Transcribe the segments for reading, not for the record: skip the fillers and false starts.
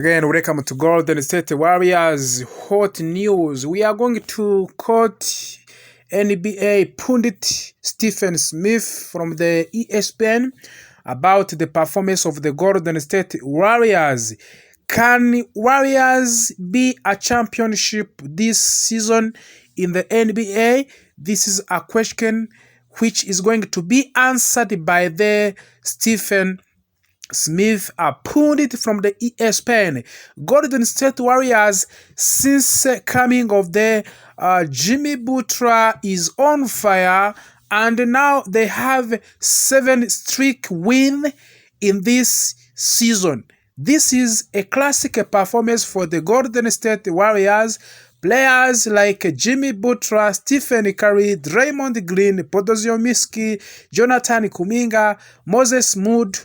Again, welcome to Golden State Warriors hot news. We are going to quote NBA pundit Stephen Smith from the ESPN about the performance of the Golden State Warriors. Can Warriors be a championship this season in the NBA? This is a question which is going to be answered by the Stephen Smith, a pundit from the ESPN. Golden State Warriors, since coming of the Jimmy Butler is on fire, and now they have 7 straight win in this season. This is a classic performance for the Golden State Warriors. Players like Jimmy Butler, Stephen Curry, Draymond Green, Podziemski, Jonathan Kuminga, Moses Moody,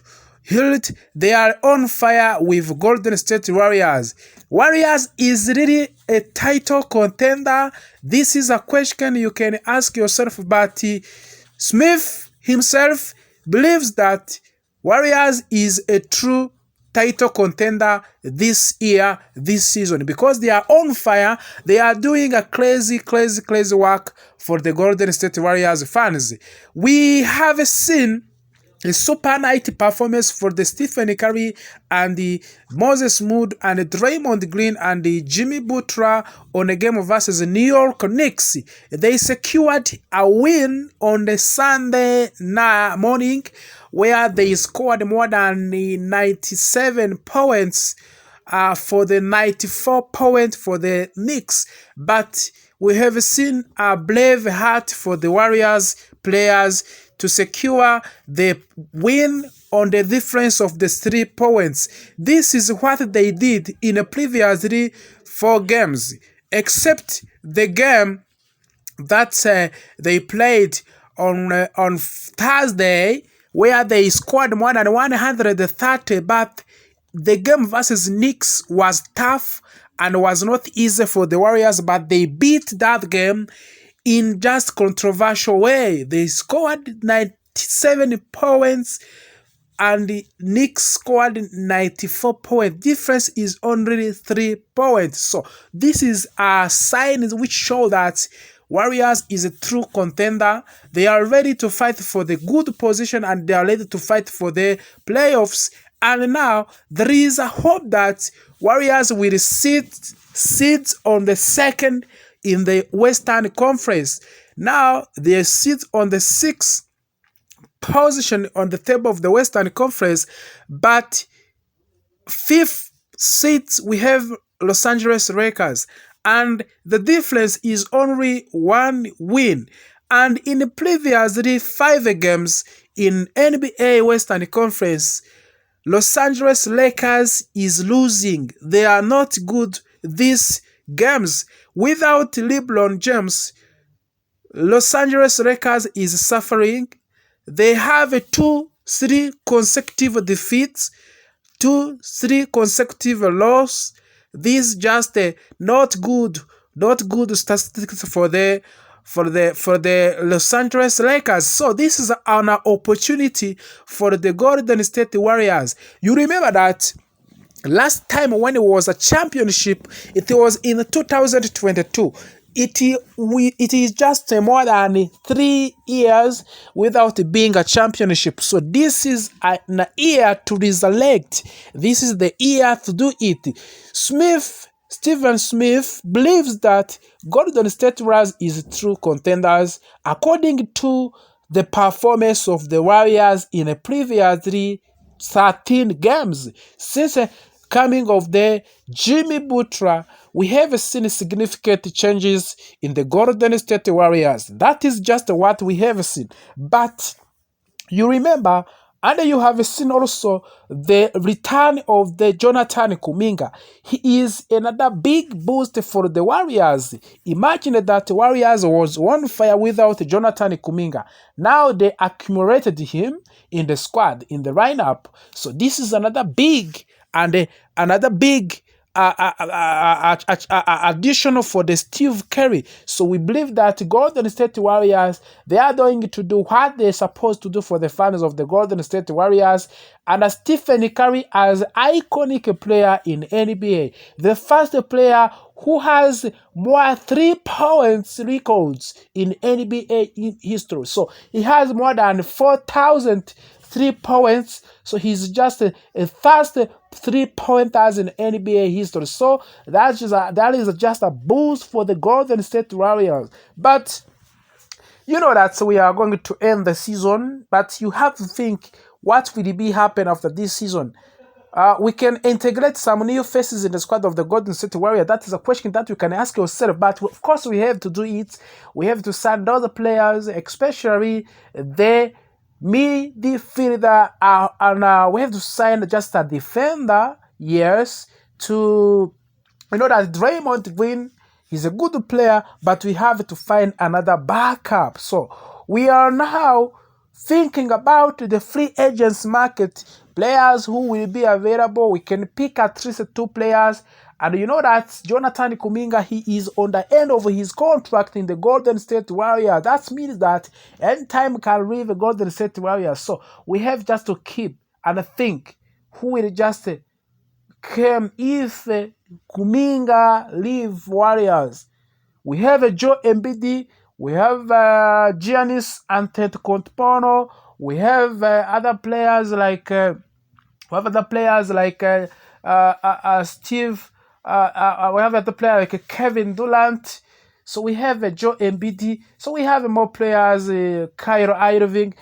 Hilt, they are on fire with Golden State Warriors. Warriors is really a title contender. This is a question you can ask yourself, but Smith himself believes that Warriors is a true title contender this year, this season, because they are on fire. They are doing a crazy work for the Golden State Warriors fans. We have seen a super night performance for the Stephen Curry and the Moses Moody and the Draymond Green and the Jimmy Butler on a game versus the New York Knicks. They secured a win on the Sunday morning where they scored more than 97 points for the 94 points for the Knicks. But we have seen a brave heart for the Warriors players to secure the win on the difference of the 3 points. This is what they did in the previous 4 games, except the game that they played on Thursday, where they scored more than 130, but the game versus Knicks was tough and was not easy for the Warriors, but they beat that game in just controversial way. They scored 97 points and the Knicks scored 94 points. Difference is only 3 points. So this is a sign which show that Warriors is a true contender. They are ready to fight for the good position and they are ready to fight for the playoffs. And now there is a hope that Warriors will sit on the second in the Western Conference. Now they sit on the 6th position on the table of the Western Conference, but 5th seats we have Los Angeles Lakers, and the difference is only 1 win. And in the previous 5 games in NBA Western Conference, Los Angeles Lakers is losing. They are not good these games. Without LeBron James, Los Angeles Lakers is suffering. They have 2-3 consecutive defeats, 2-3 consecutive losses. This is just not good statistics for the Los Angeles Lakers. So this is an opportunity for the Golden State Warriors. You remember that last time when it was a championship, it was in 2022. It is just more than 3 years without being a championship. So this is an year to resurrect. This is the year to do it. Stephen Smith believes that Golden State Warriors is true contenders according to the performance of the Warriors in the previous 13 games. Since coming of the Jimmy Butler, we have seen significant changes in the Golden State Warriors. That is just what we have seen. But you remember, and you have seen also the return of the Jonathan Kuminga. He is another big boost for the Warriors. Imagine that Warriors was on fire without Jonathan Kuminga. Now they accumulated him in the squad, in the lineup. So this is another big additional for the Steve Curry. So we believe that Golden State Warriors, they are going to do what they're supposed to do for the fans of the Golden State Warriors. And Stephen Curry as iconic player in NBA, the first player who has more 3 points records in NBA in history. So he has more than 4,000 3 points. So he's just a first 3-pointers in NBA history. So that is just a boost for the Golden State Warriors. But you know that we are going to end the season, but you have to think, what will be happen after this season? We can integrate some new faces in the squad of the Golden State Warriors. That is a question that you can ask yourself. But of course, we have to do it. We have to sign other players, especially the midfielder, and we have to sign just a defender. Yes, to that Draymond Green, he's a good player, but we have to find another backup. So we are now thinking about the free agents market, players who will be available. We can pick at least 2 players. And you know that Jonathan Kuminga, he is on the end of his contract in the Golden State Warriors. That means that anytime can leave the Golden State Warriors. So we have just to keep and think who will just come if Kuminga leave Warriors. We have Joe Embiid, we have Giannis Antetokounmpo, we have other players like Steve. We have other players like Kevin Durant. So we have Joe Embiid. So we have more players, Kyrie Irving.